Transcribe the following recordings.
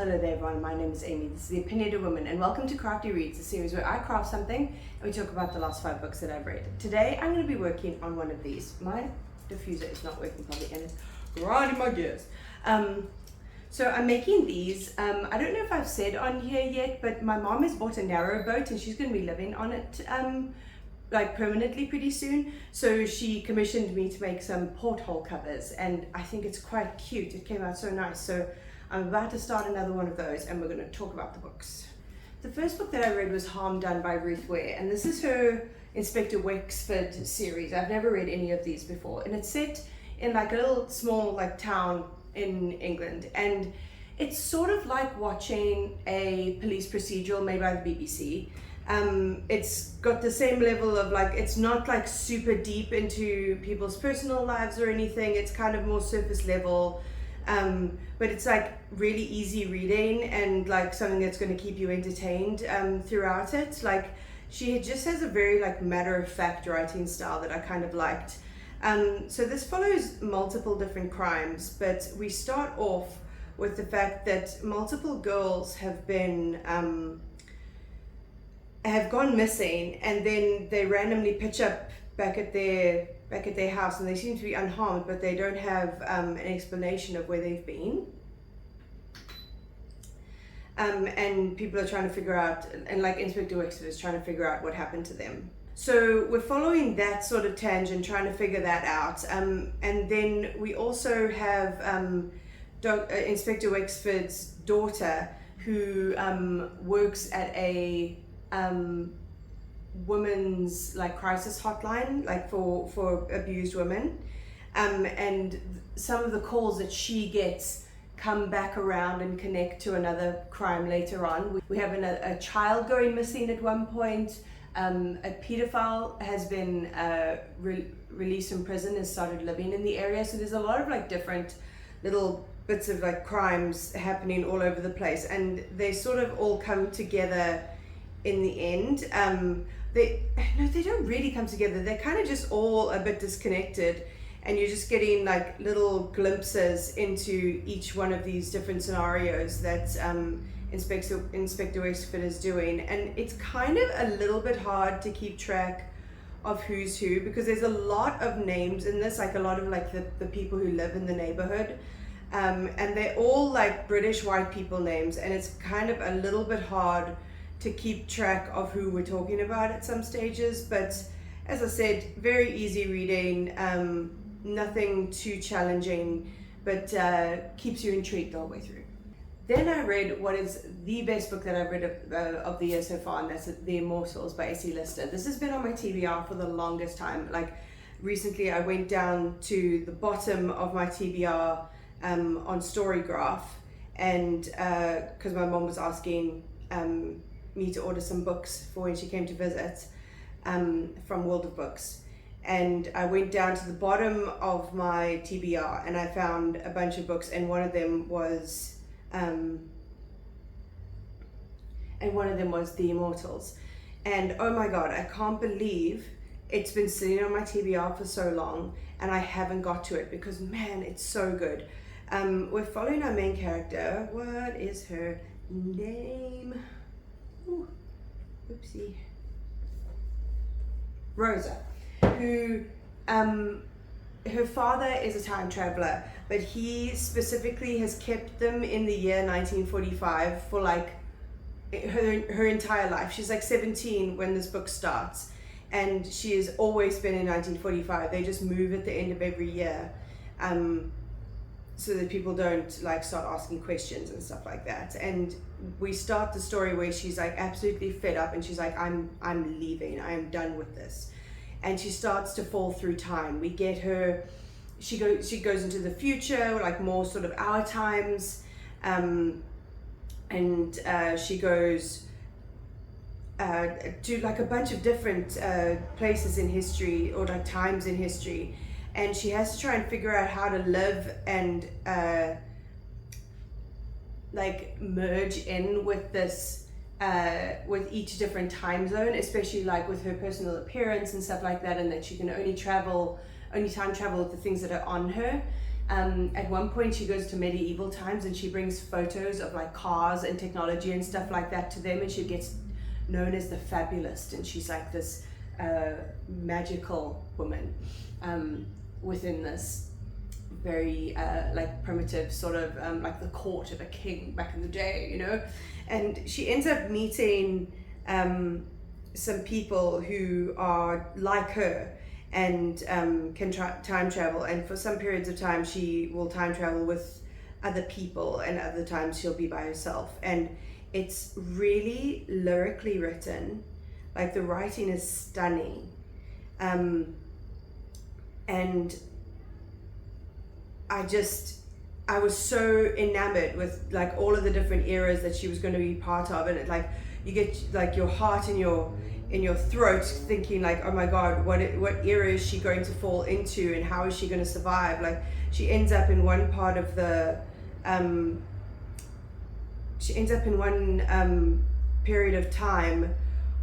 Hello there everyone, my name is Amy, this is The Opinionated Woman, and welcome to Crafty Reads, a series where I craft something and we talk about the last 5 books that I've read. Today I'm going to be working on one of these. My diffuser is not working properly and it's grinding my gears. So I'm making these. I don't know if I've said on here yet, but my mom has bought a narrow boat and she's going to be living on it like permanently pretty soon. So she commissioned me to make some porthole covers and I think it's quite cute. It came out so nice. So I'm about to start another one of those and we're going to talk about the books. The first book that I read was Harm Done by Ruth and this is her Inspector Wexford series. I've never read any of these before and it's set in like a little small like town in England, and it's sort of like watching a police procedural made by the BBC. It's got the same level of like, it's not like super deep into people's personal lives or anything. It's kind of more surface level. But it's like really easy reading and like something that's going to keep you entertained throughout it. Like she just has a very like matter-of-fact writing style that I kind of liked. So this follows multiple different crimes, but we start off with the fact that multiple girls have been have gone missing, and then they randomly pitch up back at their house and they seem to be unharmed, but they don't have an explanation of where they've been. And people are trying to figure out, and like Inspector Wexford is trying to figure out what happened to them. So we're following that sort of tangent, trying to figure that out. And then we also have Inspector Wexford's daughter who works at a women's like crisis hotline, like for abused women. And some of the calls that she gets come back around and connect to another crime later on. We have a child going missing at one point. A pedophile has been released from prison and started living in the area. So there's a lot of like different little bits of like crimes happening all over the place, and they sort of all come together in the end. They don't really come together. They're kind of just all a bit disconnected, and you're just getting like little glimpses into each one of these different scenarios that Inspector Wexford is doing, and it's kind of a little bit hard to keep track of who's who because there's a lot of names in this, like a lot of like the people who live in the neighborhood, and they're all like British white people names, and it's kind of a little bit hard to keep track of who we're talking about at some stages. But as I said, very easy reading, nothing too challenging, but keeps you intrigued the whole way through. Then I read what is the best book that I've read of the year so far, and that's The Immortals by A.C. Lister. This has been on my TBR for the longest time. Like recently I went down to the bottom of my TBR on Storygraph, and because my mom was asking me to order some books for when she came to visit from World of Books. And I went down to the bottom of my TBR and I found a bunch of books, and one of them was The Immortals. And oh my god, I can't believe it's been sitting on my TBR for so long and I haven't got to it because man, it's so good. We're following our main character. What is her name? Ooh, oopsie. Rosa, who her father is a time traveler, but he specifically has kept them in the year 1945 for like her entire life. She's like 17 when this book starts, and she has always been in 1945. They just move at the end of every year, so that people don't like start asking questions and stuff like that. And we start the story where she's like absolutely fed up and she's like, I'm leaving, I am done with this. And she starts to fall through time. We get her, she goes into the future, like more sort of our times, and she goes to like a bunch of different places in history, or like times in history, and she has to try and figure out how to live and like merge in with this with each different time zone, especially like with her personal appearance and stuff like that, and that she can only time travel with the things that are on her. At one point she goes to medieval times and she brings photos of like cars and technology and stuff like that to them, and she gets known as the Fabulist, and she's like this magical woman within this very like primitive sort of like the court of a king back in the day, you know. And she ends up meeting some people who are like her and can time travel, and for some periods of time she will time travel with other people, and other times she'll be by herself. And it's really lyrically written, like the writing is stunning, and I was so enamored with like all of the different eras that she was going to be part of, and it, like, you get like your heart in your throat thinking like, oh my god, what era is she going to fall into, and how is she going to survive? Like, she ends up in one part of the period of time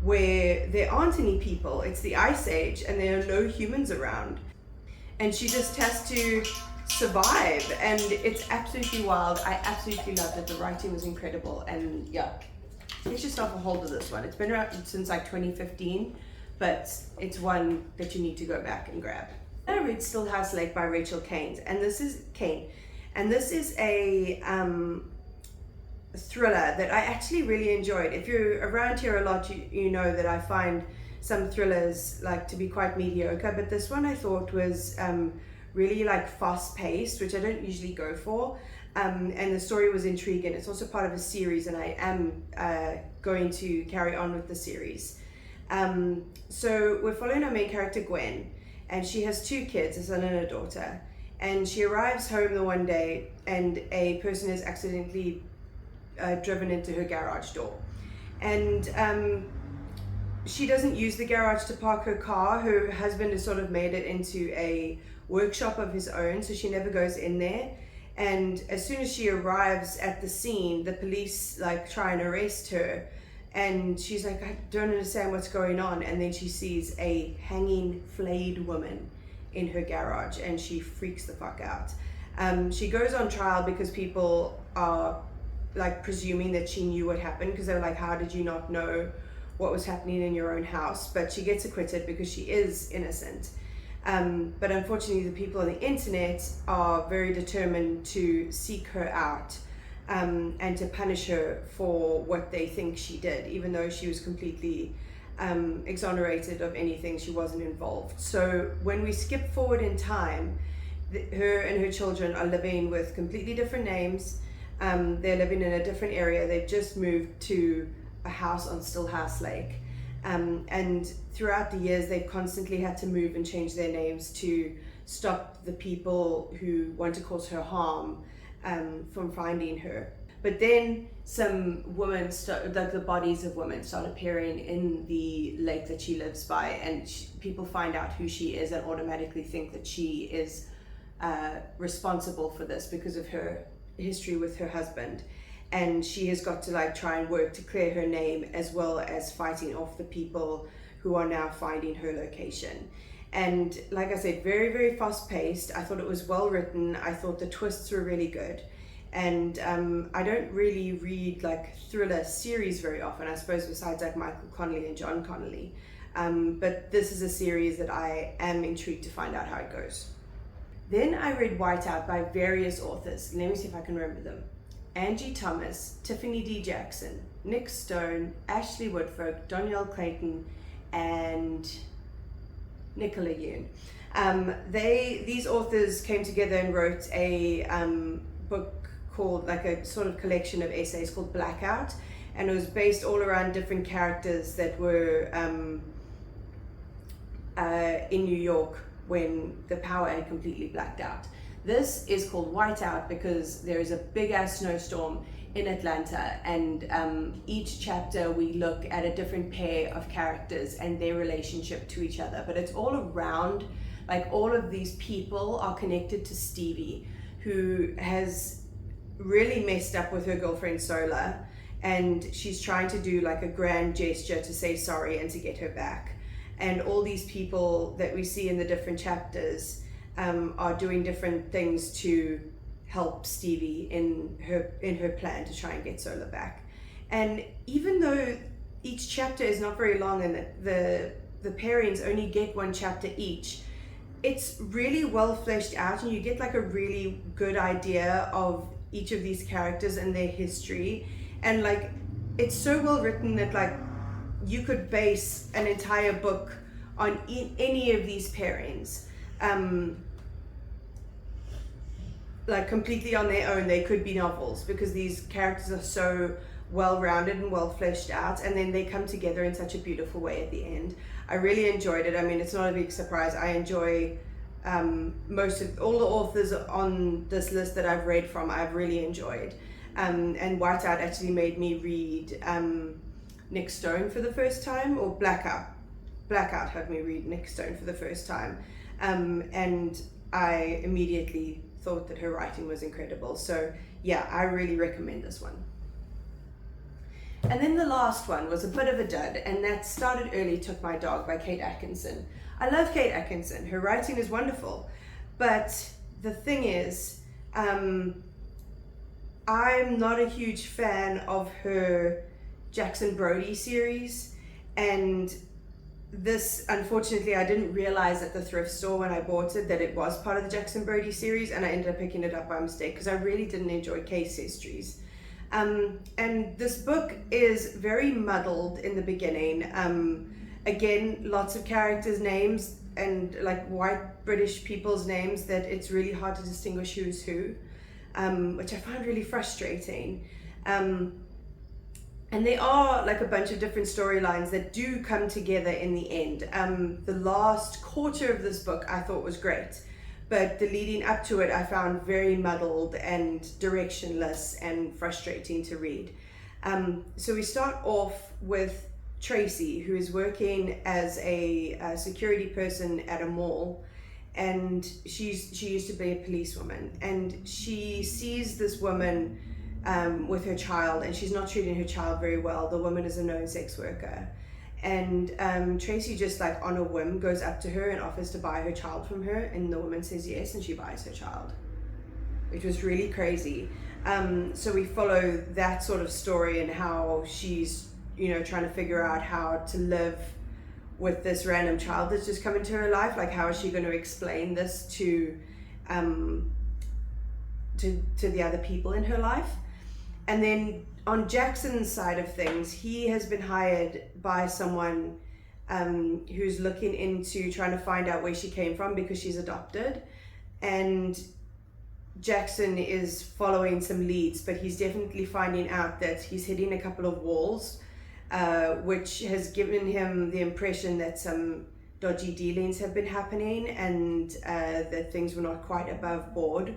where there aren't any people. It's the Ice Age and there are no humans around, and she just has to survive, and it's absolutely wild. I absolutely loved it. The writing was incredible, and yeah, get yourself a hold of this one. It's been around since like 2015, but it's one that you need to go back and grab. I read Stillhouse Lake by Caine, and this is a thriller that I actually really enjoyed. If you're around here a lot, you know that I find some thrillers like to be quite mediocre, but this one I thought was really like fast paced, which I don't usually go for. And the story was intriguing. It's also part of a series, and I am going to carry on with the series. So we're following our main character, Gwen, and she has 2 kids, a son and a daughter. And she arrives home the one day, and a person is accidentally driven into her garage door. And she doesn't use the garage to park her car. Her husband has sort of made it into a workshop of his own, so she never goes in there. And as soon as she arrives at the scene, the police like try and arrest her, and she's like, I don't understand what's going on. And then she sees a hanging, flayed woman in her garage, and she freaks the fuck out. She goes on trial because people are like presuming that she knew what happened, because they're like, how did you not know what was happening in your own house? But she gets acquitted because she is innocent. But unfortunately, the people on the internet are very determined to seek her out and to punish her for what they think she did, even though she was completely exonerated of anything. She wasn't involved. So when we skip forward in time, her and her children are living with completely different names. They're living in a different area. They've just moved to a house on Stillhouse Lake. And throughout the years, they've constantly had to move and change their names to stop the people who want to cause her harm from finding her. But then some women, like the bodies of women, start appearing in the lake that she lives by, and people find out who she is and automatically think that she is responsible for this because of her history with her husband. And she has got to like try and work to clear her name, as well as fighting off the people who are now finding her location. And like I said, very, very fast paced. I thought it was well written. I thought the twists were really good. And I don't really read like thriller series very often, I suppose, besides like Michael Connelly and John Connelly. But this is a series that I am intrigued to find out how it goes. Then I read Whiteout by various authors. Let me see if I can remember them. Angie Thomas, Tiffany D. Jackson, Nick Stone, Ashley Woodfolk, Dhonielle Clayton, and Nicola Yoon. These authors came together and wrote a book called, like a sort of collection of essays called Blackout, and it was based all around different characters that were in New York when the power had completely blacked out. This is called Whiteout because there is a big ass snowstorm in Atlanta, and each chapter we look at a different pair of characters and their relationship to each other. But it's all around, like all of these people are connected to Stevie, who has really messed up with her girlfriend Sola, and she's trying to do like a grand gesture to say sorry and to get her back. And all these people that we see in the different chapters are doing different things to help Stevie in her plan to try and get Solar back. And even though each chapter is not very long and the pairings only get one chapter each, it's really well fleshed out, and you get like a really good idea of each of these characters and their history. And like, it's so well written that like you could base an entire book on any of these pairings, like completely on their own. They could be novels because these characters are so well-rounded and well fleshed out, and then they come together in such a beautiful way at the end. I really enjoyed it. I mean, it's not a big surprise. I enjoy most of all the authors on this list that I've read from. I've really enjoyed, and Whiteout actually made me read Nick Stone for the first time, or Blackout had me read Nick Stone for the first time, and I immediately thought that her writing was incredible. So yeah, I really recommend this one. And then the last one was a bit of a dud, and that Started Early Took My Dog by Kate Atkinson. I love Kate Atkinson. Her writing is wonderful. But the thing is, I'm not a huge fan of her Jackson Brodie series. And this, unfortunately, I didn't realize at the thrift store when I bought it that it was part of the Jackson Brodie series, and I ended up picking it up by mistake because I really didn't enjoy case histories. And this book is very muddled in the beginning. Again, lots of characters' names and like white British people's names that it's really hard to distinguish who's who, which I find really frustrating. And there are like a bunch of different storylines that do come together in the end. The last quarter of this book I thought was great, but the leading up to it I found very muddled and directionless and frustrating to read. So we start off with Tracy, who is working as a security person at a mall, and she used to be a policewoman, and she sees this woman with her child, and she's not treating her child very well. The woman is a known sex worker. And Tracy just like on a whim goes up to her and offers to buy her child from her, and the woman says yes, and she buys her child, which was really crazy. So we follow that sort of story and how she's, trying to figure out how to live with this random child that's just come into her life. Like, how is she going to explain this to the other people in her life? And then on Jackson's side of things, he has been hired by someone who's looking into trying to find out where she came from because she's adopted. And Jackson is following some leads, but he's definitely finding out that he's hitting a couple of walls, which has given him the impression that some dodgy dealings have been happening, and that things were not quite above board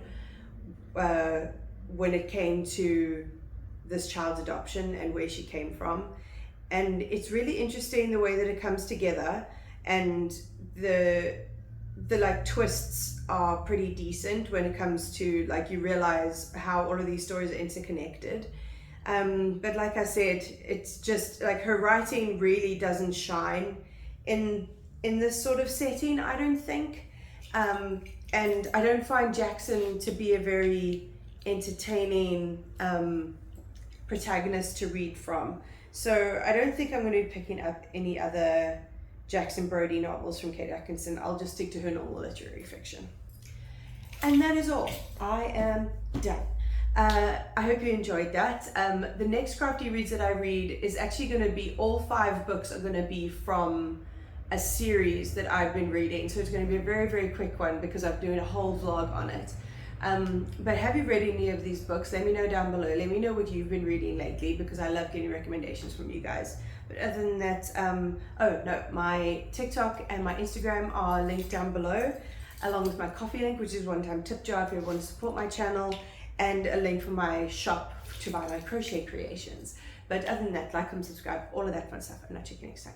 when it came to this child's adoption and where she came from. And it's really interesting the way that it comes together, and the like twists are pretty decent when it comes to like, you realize how all of these stories are interconnected. But like I said, it's just like her writing really doesn't shine in this sort of setting, I don't think. And I don't find Jackson to be a very entertaining protagonist to read from. So I don't think I'm going to be picking up any other Jackson Brodie novels from Kate Atkinson. I'll just stick to her normal literary fiction. And that is all. I am done. I hope you enjoyed that. The next Crafty Reads that I read is actually going to be, all 5 books are going to be from a series that I've been reading. So it's going to be a very, very quick one because I'm doing a whole vlog on it. But have you read any of these books? Let me know down below. Let me know what you've been reading lately, because I love getting recommendations from you guys. But other than that, oh no, my TikTok and my Instagram are linked down below, along with my Kofi link, which is one-time tip jar if you want to support my channel, and a link for my shop to buy my crochet creations. But other than that, like, comment, subscribe, all of that fun stuff, and I'll check you next time.